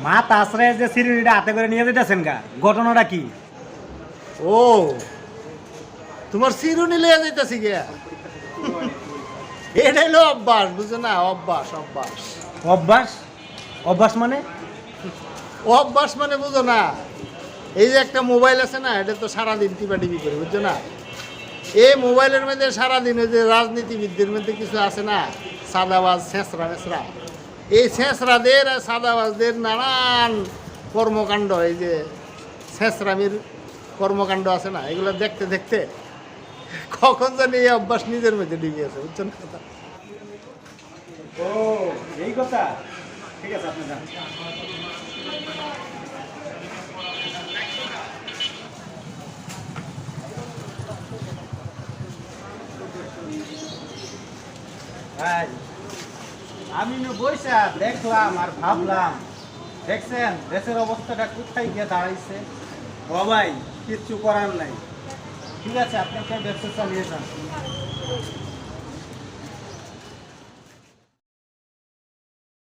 মাথা আশ্রয় যে সিরিটা হাতে করে নিয়ে যেতেছেন গা, ঘটনাটা কি? ও তোমার চিরুনি লিয়ে যাইতেছি গিয়া, এটা হলো অভ্যাস, বুঝছো না? অভ্যাস অভ্যাস অভ্যাস? অভ্যাস মানে? অভ্যাস মানে বুঝো না, এই যে একটা মোবাইল আছে না, এটা তো সারাদিন টিপাটিপি করে, বুঝছো না? এই মোবাইলের মধ্যে সারাদিন ওই যে রাজনীতিবিদদের মধ্যে কিছু আছে না, সাদাবাজ ছেঁচড়া মেসরা, এই ছেঁচড়াদের আর সাদাবাজদের নানান কর্মকাণ্ড, এই যে ছেঁচড়ামির কর্মকাণ্ড আছে না, এগুলো দেখতে দেখতে কখন জানি এই অভ্যাস নিজের মধ্যে ঢুকে আছে, বুঝছো না? ও এই কথা, ঠিক আছে আপনি যান। ভাই আমি বইসা দেখলাম আর ভাবলাম, দেখছেন দেশের অবস্থাটা কোথায় গিয়ে দাঁড়াইছে। ও ভাই কিচ্ছু করার নাই, ঠিক আছে আপনি আপনার ব্যবসা চালিয়ে যান।